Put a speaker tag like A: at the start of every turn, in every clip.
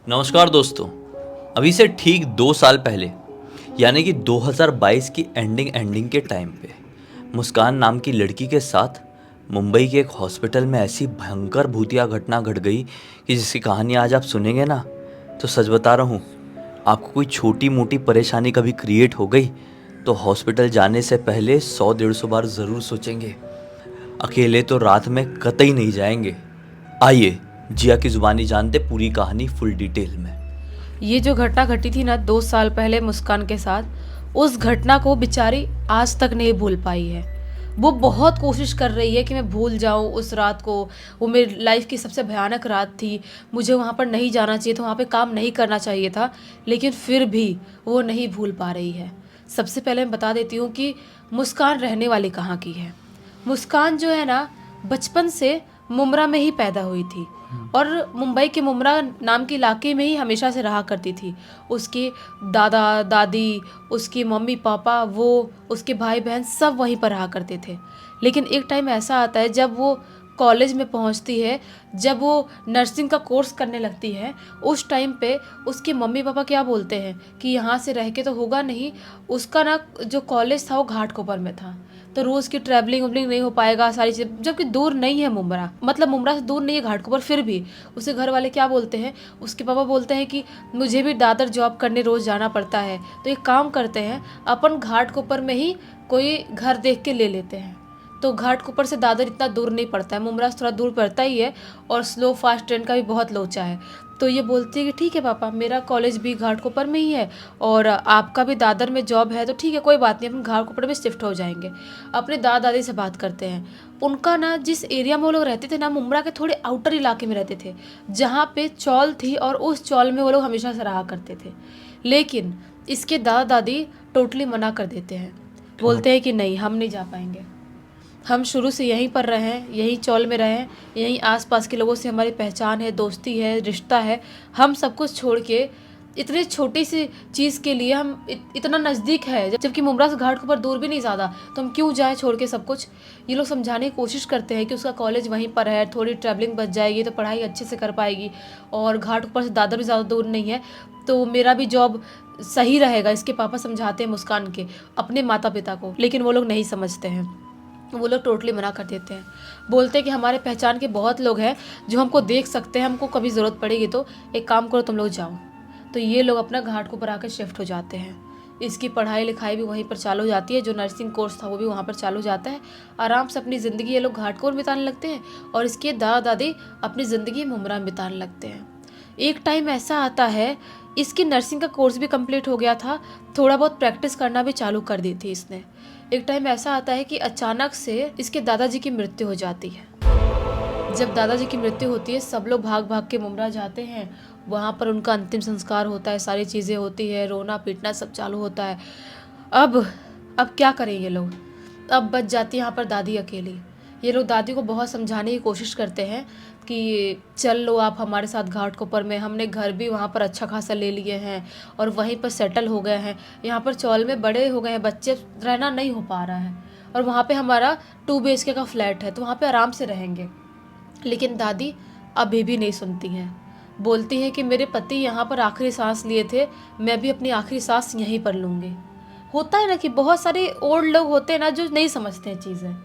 A: नमस्कार दोस्तों। अभी से ठीक 2 साल पहले यानी कि 2022 की एंडिंग के टाइम पे मुस्कान नाम की लड़की के साथ मुंबई के एक हॉस्पिटल में ऐसी भयंकर भूतिया घटना घट गई कि जिसकी कहानी आज आप सुनेंगे ना, तो सच बता रहा हूँ, आपको कोई छोटी मोटी परेशानी कभी क्रिएट हो गई तो हॉस्पिटल जाने से पहले 100-150 बार ज़रूर सोचेंगे। अकेले तो रात में कतई नहीं जाएंगे। आइए जिया की ज़ुबानी जानते पूरी कहानी फुल डिटेल में।
B: ये जो घटना घटी थी ना 2 साल पहले मुस्कान के साथ, उस घटना को बेचारी आज तक नहीं भूल पाई है। वो बहुत कोशिश कर रही है कि मैं भूल जाऊं उस रात को। वो मेरी लाइफ की सबसे भयानक रात थी। मुझे वहाँ पर नहीं जाना चाहिए था, वहाँ पे काम नहीं करना चाहिए था, लेकिन फिर भी वो नहीं भूल पा रही है। सबसे पहले मैं बता देती हूँ कि मुस्कान रहने वाली कहाँ की है। मुस्कान जो है ना, बचपन से मुमरा में ही पैदा हुई थी और मुंबई के मुमरा नाम के इलाके में ही हमेशा से रहा करती थी। उसके दादा दादी, उसके मम्मी पापा, वो उसके भाई बहन सब वहीं पर रहा करते थे। लेकिन एक टाइम ऐसा आता है जब वो कॉलेज में पहुंचती है, जब वो नर्सिंग का कोर्स करने लगती है, उस टाइम पे उसके मम्मी पापा क्या बोलते हैं कि यहाँ से रह के तो होगा नहीं। उसका ना जो कॉलेज था वो घाटकोपर में था, तो रोज़ की ट्रैवलिंग वबलिंग नहीं हो पाएगा, सारी चीज़, जबकि दूर नहीं है मुमरा, मतलब मुमरा से दूर नहीं है घाटकोपर। फिर भी उसे घर वाले क्या बोलते हैं, उसके पापा बोलते हैं कि मुझे भी दादर जॉब करने रोज़ जाना पड़ता है, तो एक काम करते हैं, अपन घाटकोपर में ही कोई घर देख के ले लेते हैं। तो घाटकोपर से दादर इतना दूर नहीं पड़ता है, मुमरा से थोड़ा दूर पड़ता ही है, और स्लो फास्ट ट्रेन का भी बहुत लोचा है। तो ये बोलती है कि ठीक है पापा, मेरा कॉलेज भी घाटकोपर में ही है और आपका भी दादर में जॉब है, तो ठीक है कोई बात नहीं, अपन घाटकोपर में शिफ्ट हो जाएंगे। अपने दादा दादी से बात करते हैं। उनका ना जिस एरिया में वो लोग रहते थे ना, मुमरा के थोड़े आउटर इलाके में रहते थे, जहाँ पे चौल थी और उस चौल में वो लोग हमेशा से रहा करते थे। लेकिन इसके दादा दादी टोटली मना कर देते हैं, बोलते हैं कि नहीं, हम नहीं जा पाएंगे। हम शुरू से यहीं पर रहे हैं, यहीं चौल में रहे हैं, यहीं आसपास के लोगों से हमारी पहचान है, दोस्ती है, रिश्ता है। हम सब कुछ छोड़ के इतनी छोटी सी चीज़ के लिए हम इतना नज़दीक है, जबकि मुमरा से घाटकोपर दूर भी नहीं ज़्यादा, तो हम क्यों जाएं छोड़ के सब कुछ। ये लोग समझाने की कोशिश करते हैं कि उसका कॉलेज वहीं पर है, थोड़ी ट्रैवलिंग बच जाएगी तो पढ़ाई अच्छे से कर पाएगी, और घाटकोपर से दादर भी ज़्यादा दूर नहीं है, तो मेरा भी जॉब सही रहेगा। इसके पापा समझाते हैं मुस्कान के अपने माता पिता को, लेकिन वो लोग नहीं समझते हैं। वो लोग टोटली मना कर देते हैं, बोलते हैं कि हमारे पहचान के बहुत लोग हैं जो हमको देख सकते हैं, हमको कभी ज़रूरत पड़ेगी तो एक काम करो, तुम लोग जाओ। तो ये लोग अपना घाटकोपर आकर शिफ्ट हो जाते हैं। इसकी पढ़ाई लिखाई भी वहीं पर चालू हो जाती है, जो नर्सिंग कोर्स था वो भी वहाँ पर चालू हो जाता है। आराम से अपनी ज़िंदगी ये लोग घाटकोपर बिताने लगते हैं और इसके दादा दादी अपनी ज़िंदगी मुमरा में बिताने लगते हैं। एक टाइम ऐसा आता है, इसकी नर्सिंग का कोर्स भी कंप्लीट हो गया था, थोड़ा बहुत प्रैक्टिस करना भी चालू कर दी थी इसने। एक टाइम ऐसा आता है कि अचानक से इसके दादाजी की मृत्यु हो जाती है। जब दादाजी की मृत्यु होती है, सब लोग भाग भाग के मुमरा जाते हैं। वहाँ पर उनका अंतिम संस्कार होता है, सारी चीज़ें होती है, रोना पीटना सब चालू होता है। अब अब क्या करें ये लोग। अब बच जाती है यहाँ पर दादी अकेली। ये लोग दादी को बहुत समझाने की कोशिश करते हैं कि चल लो आप हमारे साथ घाटकोपर में, हमने घर भी वहाँ पर अच्छा खासा ले लिए हैं और वहीं पर सेटल हो गए हैं, यहाँ पर चौल में बड़े हो गए हैं बच्चे, रहना नहीं हो पा रहा है, और वहाँ पे हमारा 2 BHK का फ्लैट है, तो वहाँ पे आराम से रहेंगे। लेकिन दादी अभी भी नहीं सुनती हैं, बोलती हैं कि मेरे पति यहाँ पर आखिरी सांस लिए थे, मैं भी अपनी आखिरी सांस यहीं पर लूँगी। होता है ना कि बहुत सारे ओल्ड लोग होते हैं ना जो नहीं समझते हैं चीज़ें।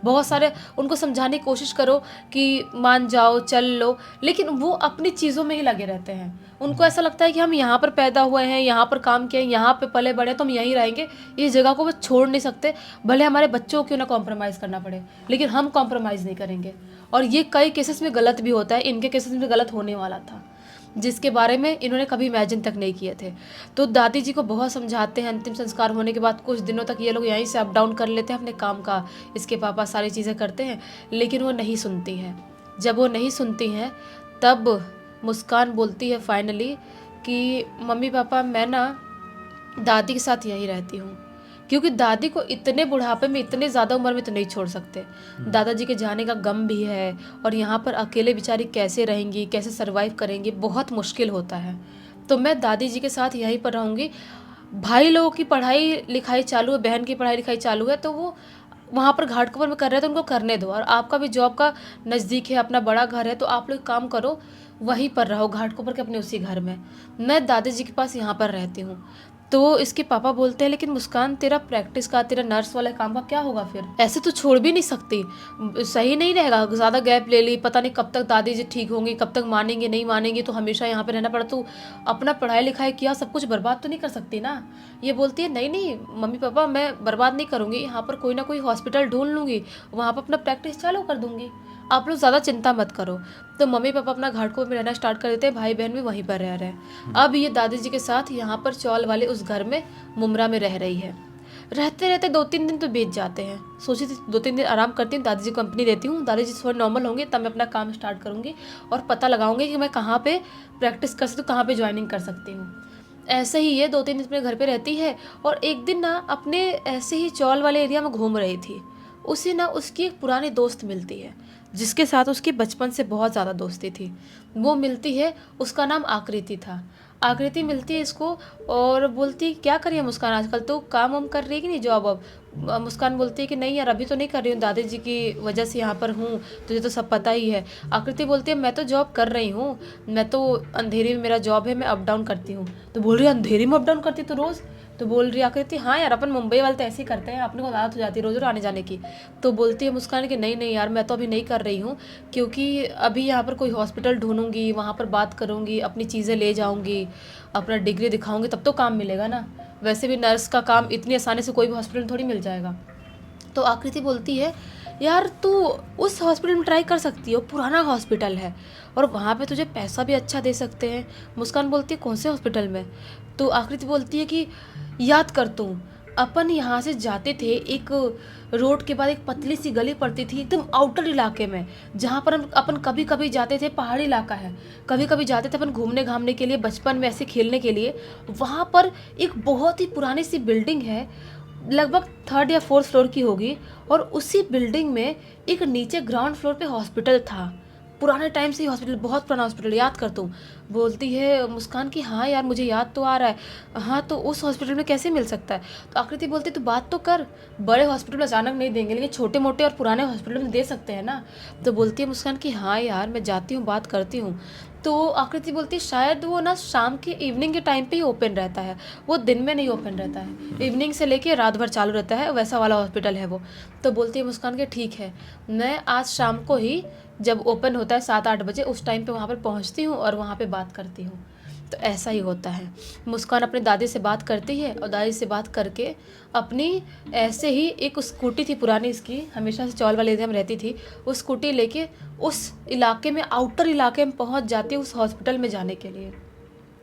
B: बहुत सारे उनको समझाने की कोशिश करो कि मान जाओ, चल लो, लेकिन वो अपनी चीज़ों में ही लगे रहते हैं। उनको ऐसा लगता है कि हम यहाँ पर पैदा हुए हैं, यहाँ पर काम किए हैं, यहाँ पे पले बड़े, तो हम यहीं रहेंगे, इस जगह को वो छोड़ नहीं सकते, भले हमारे बच्चों को क्यों ना कॉम्प्रोमाइज़ करना पड़े, लेकिन हम कॉम्प्रोमाइज़ नहीं करेंगे। और ये कई केसेस में गलत भी होता है, इनके केसेस में गलत होने वाला था, जिसके बारे में इन्होंने कभी इमेजिन तक नहीं किए थे। तो दादी जी को बहुत समझाते हैं। अंतिम संस्कार होने के बाद कुछ दिनों तक ये लोग यहीं से अप डाउन कर लेते हैं अपने काम का, इसके पापा सारी चीज़ें करते हैं, लेकिन वो नहीं सुनती हैं। जब वो नहीं सुनती हैं तब मुस्कान बोलती है फाइनली कि मम्मी पापा, मैं ना दादी के साथ यहीं रहती हूँ, क्योंकि दादी को इतने बुढ़ापे में, इतने ज़्यादा उम्र में तो नहीं छोड़ सकते। दादाजी के जाने का गम भी है, और यहाँ पर अकेले बेचारी कैसे रहेंगी, कैसे सरवाइव करेंगी, बहुत मुश्किल होता है। तो मैं दादी जी के साथ यहीं पर रहूँगी। भाई लोगों की पढ़ाई लिखाई चालू है, बहन की पढ़ाई लिखाई चालू है, तो वो वहाँ पर घाटकोपर में कर रहे हैं तो उनको करने दो, और आपका भी जॉब का नज़दीक है, अपना बड़ा घर है, तो आप लोग काम करो, वहीं पर रहो घाटकोपर के अपने उसी घर में। मैं दादी जी के पास यहाँ पर रहती हूँ। तो इसके पापा बोलते हैं, लेकिन मुस्कान तेरा प्रैक्टिस का, तेरा नर्स वाले काम का क्या होगा फिर? ऐसे तो छोड़ भी नहीं सकती, सही नहीं रहेगा। ज़्यादा गैप ले ली, पता नहीं कब तक दादी जी ठीक होंगी, कब तक मानेंगे नहीं मानेंगे, तो हमेशा यहाँ पे रहना पड़ा। तो अपना पढ़ाई लिखाई किया सब कुछ बर्बाद तो नहीं कर सकती ना। ये बोलती है, नहीं नहीं मम्मी पापा, मैं बर्बाद नहीं करूँगी, यहाँ पर कोई ना कोई हॉस्पिटल ढूंढ लूँगी, वहाँ पर अपना प्रैक्टिस चालू कर दूँगी, आप लोग ज़्यादा चिंता मत करो। तो मम्मी पापा अपना घाटकोपर में रहना स्टार्ट कर देते हैं, भाई बहन भी वहीं पर रह रहे हैं। अब ये दादी जी के साथ यहाँ पर चौल वाले उस घर में मुमरा में रह रही है। रहते रहते 2-3 दिन तो बीत जाते हैं। सोची थी 2-3 दिन आराम करती हूँ, दादी जी को कंपनी देती हूँ, दादी जी थोड़े नॉर्मल होंगे तब मैं अपना काम स्टार्ट करूँगी और पता लगाऊंगी कि मैं कहाँ पे प्रैक्टिस कर सकती हूँ, कहाँ पे ज्वाइनिंग कर सकती हूँ। ऐसे ही ये 2-3 दिन अपने घर पे रहती है, और एक दिन ना अपने ऐसे ही चौल वाले एरिया में घूम रही थी, उसे ना उसकी एक पुरानी दोस्त मिलती है, जिसके साथ उसकी बचपन से बहुत ज़्यादा दोस्ती थी। वो मिलती है, उसका नाम आकृति था। आकृति मिलती है इसको और बोलती है, क्या करिए मुस्कान, आजकल तो काम वाम कर रही है कि नहीं जॉब अब? मुस्कान बोलती है कि नहीं यार, अभी तो नहीं कर रही हूँ, दादी जी की वजह से यहाँ पर हूँ, तुझे तो सब पता ही है। आकृति बोलती है, मैं तो जॉब कर रही हूँ, मैं तो अंधेरी में मेरा जॉब है, मैं अप डाउन करती हूँ। तो बोल रही है, अंधेरी में अप डाउन करती तो रोज़? तो बोल रही आकृति, हाँ यार, अपन मुंबई वाले तो ऐसे ही करते हैं, अपने को आदत हो जाती है रोज़ रोज़ आने जाने की। तो बोलती है मुस्कान कि नहीं नहीं यार, मैं तो अभी नहीं कर रही हूँ, क्योंकि अभी यहाँ पर कोई हॉस्पिटल ढूंढूंगी, वहाँ पर बात करूँगी, अपनी चीज़ें ले जाऊँगी, अपना डिग्री दिखाऊंगी, तब तो काम मिलेगा ना। वैसे भी नर्स का काम इतनी आसानी से कोई भी हॉस्पिटल में थोड़ी मिल जाएगा। तो आकृति बोलती है, यार तू उस हॉस्पिटल में ट्राई कर सकती हो, पुराना हॉस्पिटल है और वहाँ पे तुझे पैसा भी अच्छा दे सकते हैं। मुस्कान बोलती है, कौन से हॉस्पिटल में? तो आकृति बोलती है कि याद कर तू, अपन यहाँ से जाते थे, एक रोड के बाद एक पतली सी गली पड़ती थी एकदम आउटर इलाके में, जहाँ पर हम अपन कभी कभी जाते थे, पहाड़ी इलाका है, कभी कभी जाते थे अपन घूमने घामने के लिए, बचपन में ऐसे खेलने के लिए। वहाँ पर एक बहुत ही पुरानी सी बिल्डिंग है, लगभग 3rd या 4th फ्लोर की होगी, और उसी बिल्डिंग में एक नीचे ग्राउंड फ्लोर पे हॉस्पिटल था। पुराने टाइम से ही हॉस्पिटल, बहुत पुराना हॉस्पिटल, याद कर तू। बोलती है मुस्कान कि हाँ यार, मुझे याद तो आ रहा है। हाँ, तो उस हॉस्पिटल में कैसे मिल सकता है? तो आकृति बोलती, तो बात तो कर, बड़े हॉस्पिटल में अचानक नहीं देंगे, लेकिन छोटे मोटे और पुराने हॉस्पिटल में दे सकते हैं ना। तो बोलती है मुस्कान कि हाँ यार, मैं जाती हूँ, बात करती हूँ। तो आकृति बोलती है, शायद वो ना शाम के इवनिंग के टाइम पे ही ओपन रहता है, वो दिन में नहीं ओपन रहता है, इवनिंग से लेके रात भर चालू रहता है, वैसा वाला हॉस्पिटल है वो। तो बोलती है मुस्कान के ठीक है, मैं आज शाम को ही, जब ओपन होता है 7-8 बजे, उस टाइम पे वहाँ पर पहुँचती हूँ और वहाँ पे बात करती हूँ। तो ऐसा ही होता है। मुस्कान अपनी दादी से बात करती है, और दादी से बात करके अपनी ऐसे ही एक स्कूटी थी पुरानी इसकी, हमेशा से चौल वाले एरिया में रहती थी, उस स्कूटी लेके उस इलाके में, आउटर इलाके में पहुंच जाती है उस हॉस्पिटल में जाने के लिए।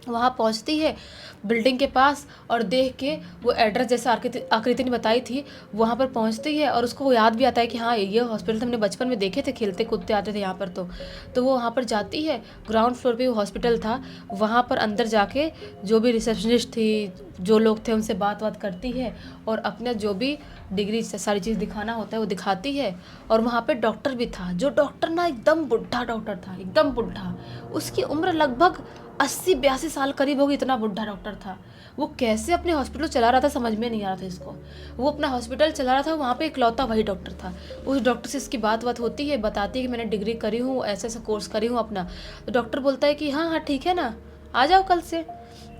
B: वहाँ पहुँचती है बिल्डिंग के पास, और देख के वो एड्रेस जैसा आकृति ने बताई थी, वहाँ पर पहुँचती है, और उसको वो याद भी आता है कि हाँ ये हॉस्पिटल हमने बचपन में देखे थे, खेलते कूदते आते थे यहाँ पर। तो वो वहाँ पर जाती है, ग्राउंड फ्लोर पे वो हॉस्पिटल था, वहाँ पर अंदर जाके जो भी रिसेप्शनिस्ट थी, जो लोग थे, उनसे बात करती है, और अपना जो भी डिग्री से सारी चीज़ दिखाना होता है वो दिखाती है। और वहाँ पे डॉक्टर भी था, जो डॉक्टर ना एकदम बुढ़ा डॉक्टर था, एकदम बुढ़ा, उसकी उम्र लगभग 80-82 साल करीब होगी, इतना बुढ़ा डॉक्टर था। वो कैसे अपने हॉस्पिटल चला रहा था समझ में नहीं आ रहा था इसको। वो अपना हॉस्पिटल चला रहा था, वहाँ पे इकलौता वही डॉक्टर था। उस डॉक्टर से इसकी बात होती है, बताती है कि मैंने डिग्री करी हूँ, ऐसा ऐसा कोर्स करी हूँ अपना। तो डॉक्टर बोलता है कि हाँ हाँ ठीक है ना, आ जाओ कल से।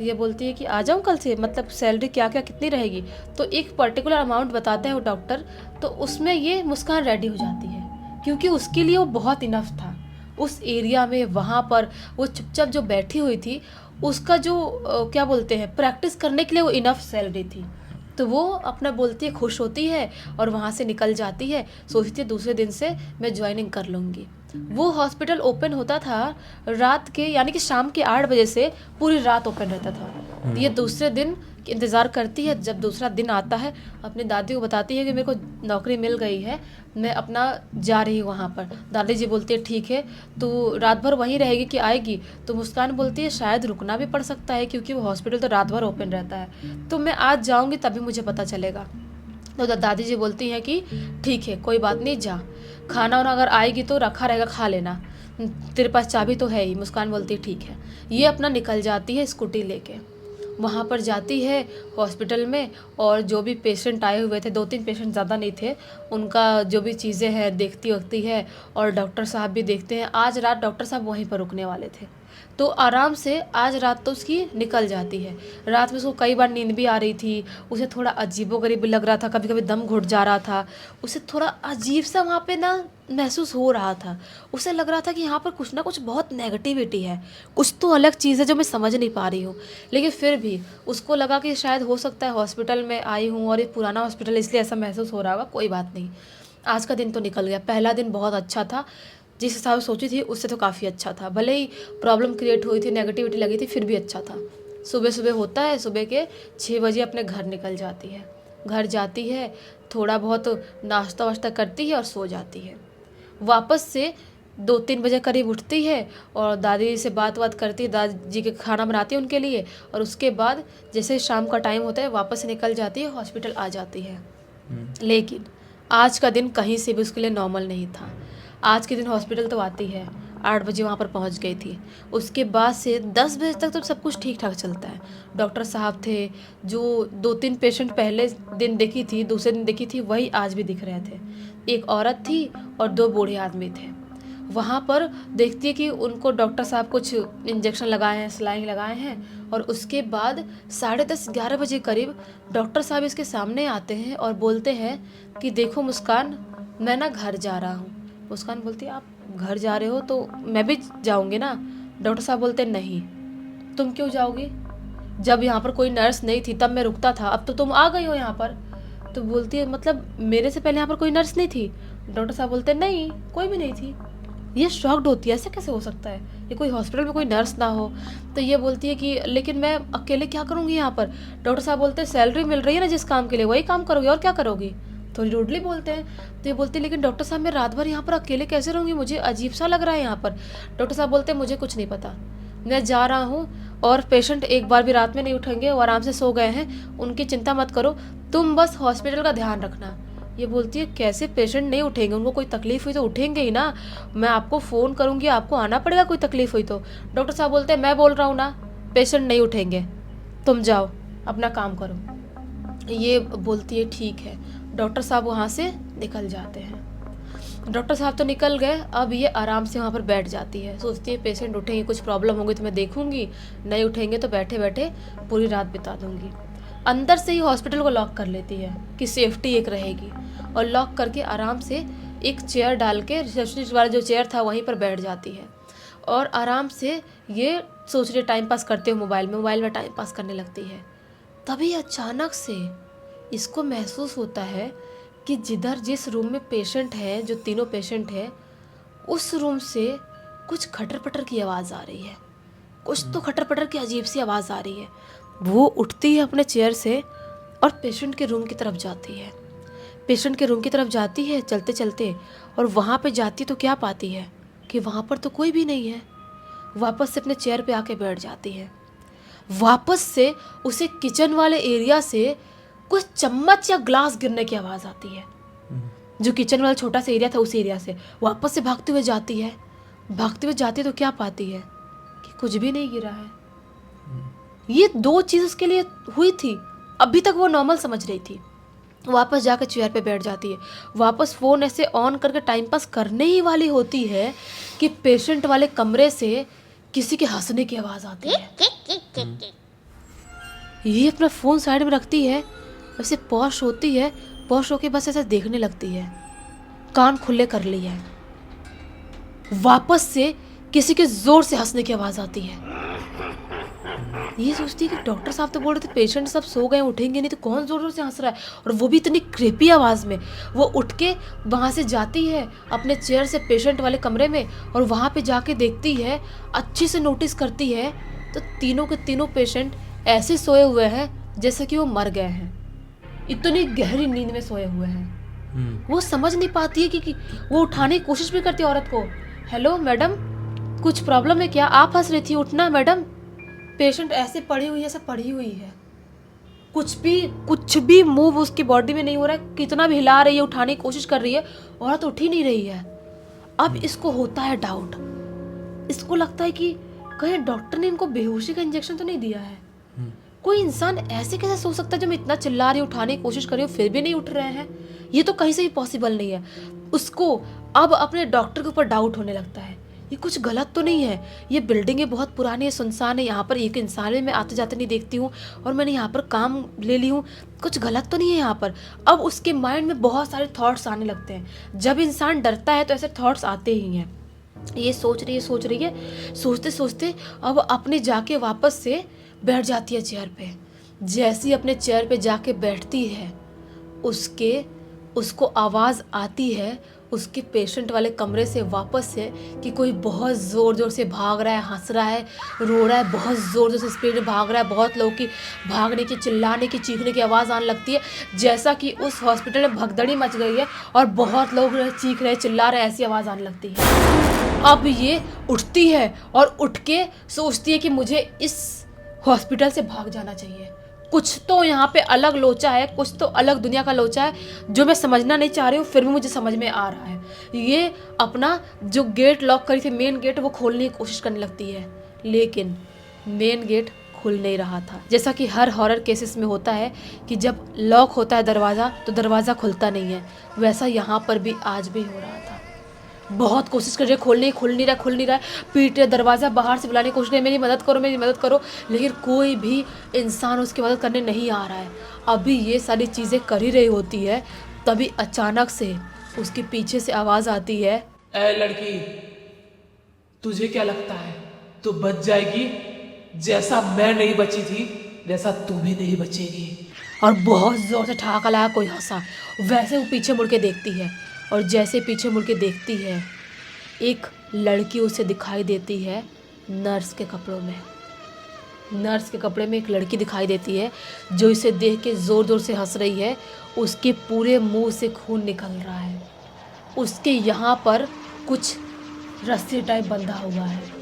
B: ये बोलती है कि आ जाऊँ कल से, मतलब सैलरी क्या क्या कितनी रहेगी? तो एक पर्टिकुलर अमाउंट बताता है वो डॉक्टर, तो उसमें ये मुस्कान रेडी हो जाती है, क्योंकि उसके लिए वो बहुत इनफ था उस एरिया में। वहाँ पर वो चुपचाप जो बैठी हुई थी, उसका जो क्या बोलते हैं, प्रैक्टिस करने के लिए वो इनफ सैलरी थी। तो वो अपना बोलती है, खुश होती है, और वहाँ से निकल जाती है, सोचती है दूसरे दिन से मैं ज्वाइनिंग कर लूँगी। वो हॉस्पिटल ओपन होता था रात के, यानी कि शाम के 8 बजे से पूरी रात ओपन रहता था। ये दूसरे दिन इंतज़ार करती है, जब दूसरा दिन आता है अपनी दादी को बताती है कि मेरे को नौकरी मिल गई है, मैं अपना जा रही हूँ वहाँ पर। दादी जी बोलती है ठीक है, तो रात भर वहीं रहेगी कि आएगी? तो मुस्कान बोलती है शायद रुकना भी पड़ सकता है, क्योंकि वो हॉस्पिटल तो रात भर ओपन रहता है, तो मैं आज जाऊँगी तभी मुझे पता चलेगा। तो दादी जी बोलती हैं कि ठीक है, कोई बात नहीं, जा, खाना वाना अगर आएगी तो रखा रहेगा, खा लेना, तेरे पास चाबी तो है ही। मुस्कान बोलती है ठीक है। ये अपना निकल जाती है स्कूटी लेके, वहाँ पर जाती है हॉस्पिटल में, और जो भी पेशेंट आए हुए थे, 2-3 पेशेंट, ज़्यादा नहीं थे, उनका जो भी चीज़ें हैं देखती वक्ती है, और डॉक्टर साहब भी देखते हैं। आज रात डॉक्टर साहब वहीं पर रुकने वाले थे, तो आराम से आज रात तो उसकी निकल जाती है। रात में उसको कई बार नींद भी आ रही थी, उसे थोड़ा अजीबोगरीब लग रहा था, कभी कभी दम घुट जा रहा था, उसे थोड़ा अजीब सा वहाँ पे ना महसूस हो रहा था। उसे लग रहा था कि यहाँ पर कुछ ना कुछ बहुत नेगेटिविटी है, कुछ तो अलग चीज़ है जो मैं समझ नहीं पा रही हूँ। लेकिन फिर भी उसको लगा कि शायद हो सकता है हॉस्पिटल में आई हूँ और ये पुराना हॉस्पिटल इसलिए ऐसा महसूस हो रहा होगा, कोई बात नहीं। आज का दिन तो निकल गया। पहला दिन बहुत अच्छा था, जिस हिसाब से सोची थी उससे तो काफ़ी अच्छा था। भले ही प्रॉब्लम क्रिएट हुई थी, नेगेटिविटी लगी थी, फिर भी अच्छा था। सुबह सुबह होता है, सुबह के 6 बजे अपने घर निकल जाती है। घर जाती है, थोड़ा बहुत नाश्ता वाश्ता करती है और सो जाती है। वापस से 2-3 बजे करीब उठती है और दादी से बात करती है, दादी जी के खाना बनाती है उनके लिए, और उसके बाद जैसे शाम का टाइम होता है वापस से निकल जाती है, हॉस्पिटल आ जाती है। लेकिन आज का दिन कहीं से भी उसके लिए नॉर्मल नहीं था। आज के दिन हॉस्पिटल तो आती है, 8 बजे वहाँ पर पहुँच गई थी। उसके बाद से 10 बजे तक तो सब कुछ ठीक ठाक चलता है। डॉक्टर साहब थे, जो 2-3 पेशेंट पहले दिन देखी थी, दूसरे दिन देखी थी, वही आज भी दिख रहे थे। एक औरत थी और 2 बूढ़े आदमी थे। वहाँ पर देखती है कि उनको डॉक्टर साहब कुछ इंजेक्शन लगाए हैं, सलाइन लगाए हैं, और उसके बाद 10:30-11 बजे करीब डॉक्टर साहब इसके सामने आते हैं और बोलते हैं कि देखो मुस्कान, मैं ना घर जा रहा हूँ। मुस्कान बोलती है, आप घर जा रहे हो तो मैं भी जाऊँगी ना। डॉक्टर साहब बोलते हैं, नहीं, तुम क्यों जाओगी? जब यहाँ पर कोई नर्स नहीं थी तब मैं रुकता था, अब तो तुम आ गई हो यहाँ पर। तो बोलती है, मतलब मेरे से पहले यहाँ पर कोई नर्स नहीं थी? डॉक्टर साहब बोलते हैं, नहीं, कोई भी नहीं थी। ये शॉक्ड होती है, ऐसा कैसे हो सकता है, ये कोई हॉस्पिटल में कोई नर्स ना हो। तो ये बोलती है कि लेकिन मैं अकेले क्या करूँगी यहाँ पर? डॉक्टर साहब बोलते हैं, सैलरी मिल रही है ना जिस काम के लिए, वही काम करोगी, और क्या करोगी? थोड़ी रूडली बोलते हैं। तो ये बोलती है, लेकिन डॉक्टर साहब मैं रात भर यहाँ पर अकेले कैसे रहूँगी, मुझे अजीब सा लग रहा है यहाँ पर। डॉक्टर साहब बोलते हैं, मुझे कुछ नहीं पता, मैं जा रहा हूँ, और पेशेंट एक बार भी रात में नहीं उठेंगे, वो आराम से सो गए हैं, उनकी चिंता मत करो, तुम बस हॉस्पिटल का ध्यान रखना। ये बोलती है, कैसे पेशेंट नहीं उठेंगे? उनको कोई तकलीफ हुई तो उठेंगे ही ना, मैं आपको फ़ोन करूँगी, आपको आना पड़ेगा कोई तकलीफ हुई तो। डॉक्टर साहब बोलते हैं, मैं बोल रहा हूँ ना, पेशेंट नहीं उठेंगे, तुम जाओ अपना काम करो। ये बोलती है, ठीक है। डॉक्टर साहब वहाँ से निकल जाते हैं। डॉक्टर साहब तो निकल गए, अब ये आराम से वहाँ पर बैठ जाती है, सोचती है पेशेंट उठेंगे, कुछ प्रॉब्लम होगी तो मैं देखूंगी, नहीं उठेंगे तो बैठे बैठे पूरी रात बिता दूंगी। अंदर से ही हॉस्पिटल को लॉक कर लेती है कि सेफ्टी एक रहेगी, और लॉक करके आराम से एक चेयर डाल के रिसेप्शनिस्ट वाला जो चेयर था वहीं पर बैठ जाती है, और आराम से ये सोच रही टाइम पास करते हो मोबाइल में टाइम पास करने लगती है। तभी अचानक से इसको महसूस होता है कि जिस रूम में पेशेंट है, जो तीनों पेशेंट है, उस रूम से कुछ खटर पटर की आवाज़ आ रही है, कुछ तो खटर पटर की अजीब सी आवाज़ आ रही है। वो उठती है अपने चेयर से और पेशेंट के रूम की तरफ जाती है। पेशेंट के रूम की तरफ जाती है चलते चलते, और वहाँ पे जाती तो क्या पाती है कि वहाँ पर तो कोई भी नहीं है। वापस से अपने चेयर पे आके बैठ जाती है। वापस से उसे किचन वाले एरिया से कुछ चम्मच या ग्लास गिरने की आवाज़ आती है। जो किचन वाला छोटा सा एरिया था उस एरिया से वापस से भागते हुए जाती है। भागते हुए जाती है तो क्या पाती है कि कुछ भी नहीं गिरा है। ये 2 चीज़ उसके लिए हुई थी, अभी तक वो नॉर्मल समझ रही थी। वापस जाकर चेयर पे बैठ जाती है। वापस फ़ोन ऐसे ऑन करके टाइम पास करने ही वाली होती है कि पेशेंट वाले कमरे से किसी के हंसने की आवाज़ आती है। ये अपना फ़ोन साइड में रखती है, वैसे पॉश होती है, पॉश होके बस ऐसे देखने लगती है, कान खुले कर लिए है। वापस से किसी के ज़ोर से हंसने की आवाज़ आती है। ये सोचती है कि डॉक्टर साहब तो बोल रहे थे पेशेंट सब सो गए, उठेंगे नहीं, तो कौन ज़ोर ज़ोर से हंस रहा है, और वो भी इतनी क्रेपी आवाज़ में। वो उठ के वहाँ से जाती है अपने चेयर से पेशेंट वाले कमरे में, और वहाँ पे जाके देखती है, अच्छे से नोटिस करती है तो तीनों के तीनों पेशेंट ऐसे सोए हुए हैं जैसे कि वो मर गए हैं। इतनी गहरी नींद में सोए हुए हैं। वो समझ नहीं पाती है कि वो उठाने की कोशिश भी करती है औरत को। हेलो मैडम, कुछ प्रॉब्लम है क्या? आप हंस रही थी, उठना मैडम। पेशेंट ऐसे पड़ी हुई है, ऐसा पड़ी हुई है, कुछ भी मूव उसकी बॉडी में नहीं हो रहा है। कितना भी हिला रही है, उठाने की कोशिश कर रही है, औरत उठ ही नहीं रही है। अब इसको होता है डाउट, इसको लगता है कि कहीं डॉक्टर ने इनको बेहोशी का इंजेक्शन तो नहीं दिया है, कोई इंसान ऐसे कैसे सो सकता है, जब मैं इतना चिल्ला रही हूँ, उठाने की कोशिश कर रही हूँ, फिर भी नहीं उठ रहे हैं। ये तो कहीं से भी पॉसिबल नहीं है। उसको अब अपने डॉक्टर के ऊपर डाउट होने लगता है, ये कुछ गलत तो नहीं है, ये बिल्डिंगें बहुत पुरानी है, सुनसान है, यहाँ पर एक इंसान भी मैं आते जाते नहीं देखती हूँ, और मैंने यहाँ पर काम ले ली हूँ, कुछ गलत तो नहीं है यहाँ पर। अब उसके माइंड में बहुत सारे थॉट्स आने लगते हैं। जब इंसान डरता है तो ऐसे थॉट्स आते ही हैं। ये सोच रही है, सोचते सोचते अब अपने जाके वापस से बैठ जाती है चेयर पे। जैसी अपने चेयर पे जाके बैठती है, उसको आवाज़ आती है उसके पेशेंट वाले कमरे से वापस से कि कोई बहुत ज़ोर ज़ोर से भाग रहा है, हंस रहा है, रो रहा है, बहुत ज़ोर ज़ोर से स्पीड में भाग रहा है। बहुत लोगों की भागने की, चिल्लाने की, चीखने की आवाज़ आने लगती है, जैसा कि उस हॉस्पिटल में भगदड़ी मच गई है और बहुत लोग चीख रहे, चिल्ला रहे, ऐसी आवाज़ आने लगती है। अब ये उठती है और उठ के सोचती है कि मुझे इस हॉस्पिटल से भाग जाना चाहिए। कुछ तो यहाँ पे अलग लोचा है, कुछ तो अलग दुनिया का लोचा है जो मैं समझना नहीं चाह रही हूँ, फिर भी मुझे समझ में आ रहा है। ये अपना जो गेट लॉक करी थी, मेन गेट, वो खोलने की कोशिश करने लगती है, लेकिन मेन गेट खुल नहीं रहा था। जैसा कि हर हॉरर केसेस में होता है कि जब लॉक होता है दरवाज़ा तो दरवाज़ा खुलता नहीं है, वैसा यहाँ पर भी आज भी हो रहा था। बहुत कोशिश कर रही है खोलने की, खुल नहीं रहा है, पीट रहे दरवाज़ा, बाहर से बुलाने की कोशिश कर, मेरी मदद करो, लेकिन कोई भी इंसान उसकी मदद करने नहीं आ रहा है। अभी ये सारी चीज़ें कर ही रही होती है, तभी अचानक से उसके पीछे से आवाज़ आती है,
C: ए लड़की, तुझे क्या लगता है तू बच जाएगी? जैसा मैं नहीं बची थी वैसा तू भी नहीं बचेगी।
B: और बहुत ज़ोर से ठहाका लगा, कोई हंसा। वैसे वो पीछे मुड़ के देखती है, और जैसे पीछे मुड़ के देखती है, एक लड़की उसे दिखाई देती है नर्स के कपड़ों में। नर्स के कपड़े में एक लड़की दिखाई देती है जो इसे देख के ज़ोर ज़ोर से हंस रही है। उसके पूरे मुंह से खून निकल रहा है। उसके यहाँ पर कुछ रस्सी टाइप बंधा हुआ है,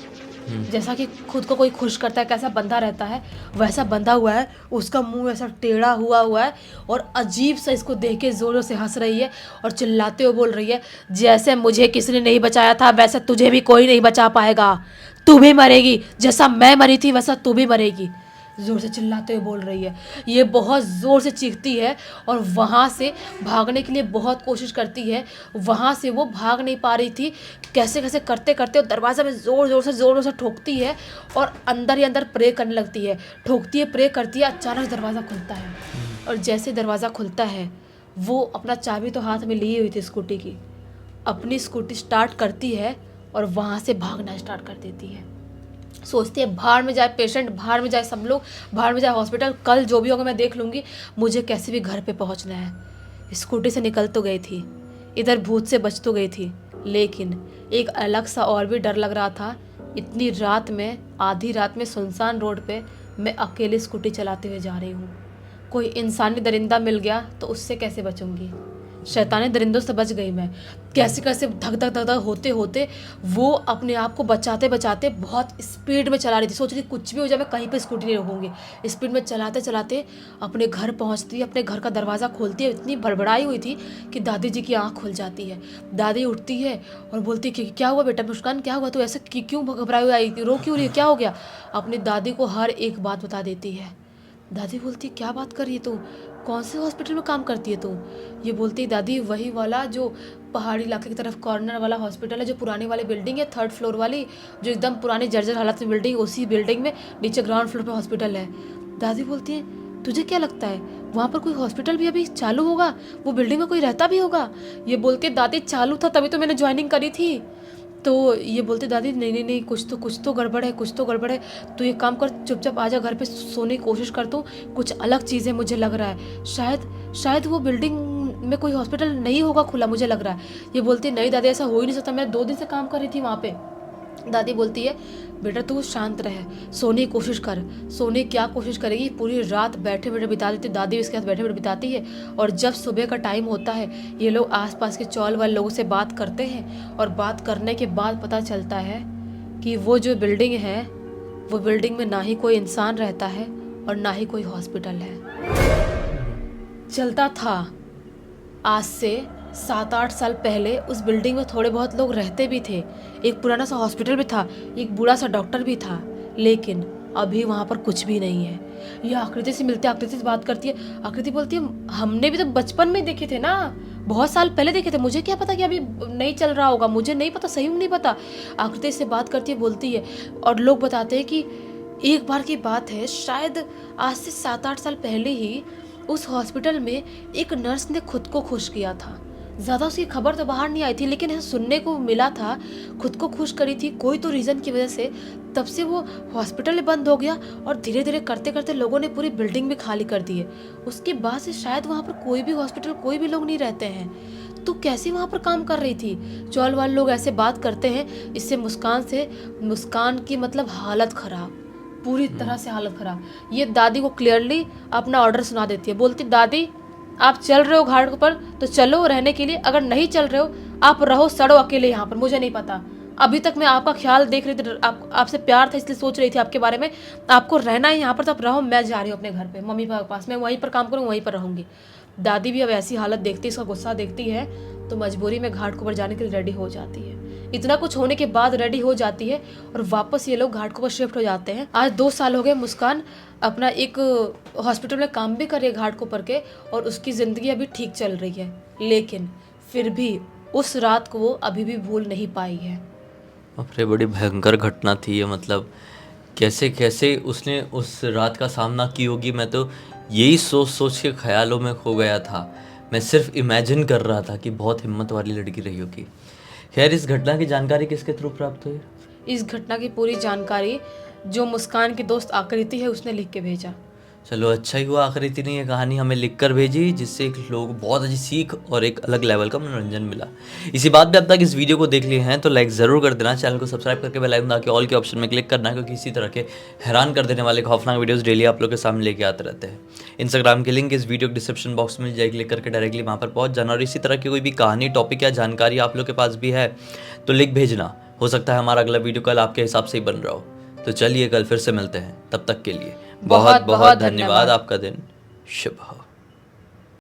B: जैसा कि खुद को कोई खुश करता है कैसा बंधा रहता है, वैसा बंधा हुआ है। उसका मुंह ऐसा टेढ़ा हुआ है और अजीब सा इसको देख के ज़ोर ज़ोर से हंस रही है और चिल्लाते हुए बोल रही है, जैसे मुझे किसी ने नहीं बचाया था वैसे तुझे भी कोई नहीं बचा पाएगा, तू भी मरेगी, जैसा मैं मरी थी वैसा तू भी मरेगी। ज़ोर से चिल्लाते हुए बोल रही है। ये बहुत ज़ोर से चीखती है और वहाँ से भागने के लिए बहुत कोशिश करती है। वहाँ से वो भाग नहीं पा रही थी, कैसे कैसे करते करते दरवाज़ा में ज़ोर ज़ोर से ठोकती है और अंदर ही अंदर प्रे करने लगती है। ठोकती है, प्रे करती है, अचानक दरवाज़ा खुलता है। और जैसे दरवाज़ा खुलता है, वो अपना चाबी तो हाथ में ली हुई थी स्कूटी की, अपनी स्कूटी स्टार्ट करती है और वहाँ से भागना स्टार्ट कर देती है। सोचती है बाहर में जाए पेशेंट, बाहर में जाए सब लोग, बाहर में जाए हॉस्पिटल, कल जो भी होगा मैं देख लूँगी, मुझे कैसे भी घर पे पहुँचना है। स्कूटी से निकल तो गई थी, इधर भूत से बच तो गई थी, लेकिन एक अलग सा और भी डर लग रहा था। इतनी रात में, आधी रात में सुनसान रोड पे मैं अकेले स्कूटी चलाते हुए जा रही हूँ। कोई इंसानी दरिंदा मिल गया तो उससे कैसे बचूंगी? शैतानी दरिंदों से बच गई मैं। कैसे कैसे धक धक धक धक होते होते वो अपने आप को बचाते बचाते बहुत स्पीड में चला रही थी। सोच रही कुछ भी हो जाए मैं कहीं पे स्कूटी नहीं रोकूंगी। स्पीड में चलाते चलाते अपने घर पहुंचती है, अपने घर का दरवाज़ा खोलती है। इतनी बड़बड़ाई हुई थी कि दादी जी की आँख खुल जाती है। दादी उठती है और बोलती है कि क्या हुआ बेटा मुस्कान, क्या हुआ, तू ऐसे क्यों घबराई हुई आई, रो क्यों रही है, क्या हो गया? अपनी दादी को हर एक बात बता देती है। दादी बोलती क्या बात कर रही है तू, कौन से हॉस्पिटल में काम करती है तू? ये बोलती दादी वही वाला जो पहाड़ी इलाके की तरफ कॉर्नर वाला हॉस्पिटल है, जो पुरानी वाली बिल्डिंग है 3rd फ्लोर वाली, जो एकदम पुरानी जर्जर हालत में बिल्डिंग, उसी बिल्डिंग में नीचे ग्राउंड फ्लोर पे हॉस्पिटल है। दादी बोलती है तुझे क्या लगता है वहाँ पर कोई हॉस्पिटल भी अभी चालू होगा, वो बिल्डिंग में कोई रहता भी होगा? ये बोलती दादी चालू था तभी तो मैंने ज्वाइनिंग करी थी। तो ये बोलते दादी नहीं कुछ तो गड़बड़ है, तो ये काम कर, चुपचाप आजा घर पे, सोने की कोशिश कर, तू कुछ अलग चीज़ है मुझे लग रहा है, शायद वो बिल्डिंग में कोई हॉस्पिटल नहीं होगा खुला, मुझे लग रहा है। ये बोलती नहीं दादी ऐसा हो ही नहीं सकता, मैं 2 दिन से काम कर रही थी वहाँ पे। दादी बोलती है बेटा तू शांत रहे, सोने की कोशिश कर। सोने क्या कोशिश करेगी, पूरी रात बैठे बैठे बिता देती, दादी भी इसके साथ बैठे बैठे बिताती है। और जब सुबह का टाइम होता है ये लोग आसपास के चौल वाले लोगों से बात करते हैं और बात करने के बाद पता चलता है कि वो जो बिल्डिंग है वो बिल्डिंग में ना ही कोई इंसान रहता है और ना ही कोई हॉस्पिटल है। चलता था आज से 7-8 साल पहले उस बिल्डिंग में थोड़े बहुत लोग रहते भी थे, एक पुराना सा हॉस्पिटल भी था, एक बूढ़ा सा डॉक्टर भी था, लेकिन अभी वहाँ पर कुछ भी नहीं है। ये आकृति से मिलती है, आकृति से बात करती है। आकृति बोलती है हमने भी तो बचपन में देखे थे ना, बहुत साल पहले देखे थे, मुझे क्या पता कि अभी नहीं चल रहा होगा, मुझे नहीं पता, सही में नहीं पता। आकृति से बात करती है, बोलती है। और लोग बताते हैं कि एक बार की बात है, शायद आज से 7-8 साल पहले ही उस हॉस्पिटल में एक नर्स ने खुद को खुश किया था। ज़्यादा उसकी खबर तो बाहर नहीं आई थी, लेकिन ऐसा सुनने को मिला था खुद को खुश करी थी कोई तो रीज़न की वजह से। तब से वो हॉस्पिटल बंद हो गया और धीरे धीरे करते करते लोगों ने पूरी बिल्डिंग भी खाली कर दी है। उसके बाद से शायद वहाँ पर कोई भी हॉस्पिटल, कोई भी लोग नहीं रहते हैं। तो कैसे वहाँ पर काम कर रही थी? चौल वाले लोग ऐसे बात करते हैं, इससे मुस्कान की मतलब हालत ख़राब, पूरी तरह से हालत ख़राब। ये दादी को क्लियरली अपना ऑर्डर सुना देती है, बोलती दादी आप चल रहे हो घाट पर तो चलो रहने के लिए, अगर नहीं चल रहे हो आप रहो, सड़ो अकेले यहाँ पर, मुझे नहीं पता। अभी तक मैं आपका ख्याल देख रही थी, आपसे प्यार था इसलिए सोच रही थी आपके बारे में, आपको रहना है यहाँ पर तो आप रहो, मैं जा रही हूँ अपने घर पे, मम्मी पापा के पास, मैं वहीं पर काम करूँ, वहीं पर रहूँगी। दादी भी अब ऐसी हालत देखती, इसका गुस्सा देखती है तो मजबूरी में घाट पर जाने के लिए रेडी हो जाती है। इतना कुछ होने के बाद रेडी हो जाती है और वापस ये लोग घाट पर शिफ्ट हो जाते हैं। आज 2 साल हो गए, मुस्कान अपना एक हॉस्पिटल में काम भी कर रही है घाट को पर के, और उसकी ज़िंदगी अभी ठीक चल रही है, लेकिन फिर भी उस रात को वो अभी भी भूल नहीं पाई है।
A: बापरे, बड़ी भयंकर घटना थी ये। मतलब कैसे कैसे उसने उस रात का सामना की होगी, मैं तो यही सोच सोच के ख्यालों में खो गया था। मैं सिर्फ इमेजिन कर रहा था कि बहुत हिम्मत वाली लड़की रही होगी। खैर, इस घटना की जानकारी किसके थ्रू प्राप्त हुई?
B: इस घटना की पूरी जानकारी जो मुस्कान की दोस्त आकृति है उसने लिख के भेजा।
A: चलो अच्छा ही हुआ आकृति ने ये कहानी हमें लिख कर भेजी, जिससे एक लोग बहुत अच्छी सीख और एक अलग लेवल का मनोरंजन मिला। इसी बात पे अब तक इस वीडियो को देख लिए हैं तो लाइक ज़रूर कर देना, चैनल को सब्सक्राइब करके बेल आइकन दबा के ऑल के ऑप्शन में क्लिक करना, क्योंकि इसी तरह के हैरान कर देने वाले खौफनाक वीडियोस डेली आप लोग के सामने लेके आते रहते हैं। इंस्टाग्राम की लिंक इस वीडियो के डिस्क्रिप्शन बॉक्स में मिल जाएगी, क्लिक करके डायरेक्टली वहाँ पर पहुँच जाना। और इसी तरह की कोई भी कहानी, टॉपिक या जानकारी आप लोग के पास भी है तो लिख भेजना, हो सकता है हमारा अगला वीडियो कल आपके हिसाब से ही बन रहा हो। तो चलिए कल फिर से मिलते हैं, तब तक के लिए बहुत बहुत धन्यवाद। आपका दिन शुभ हो।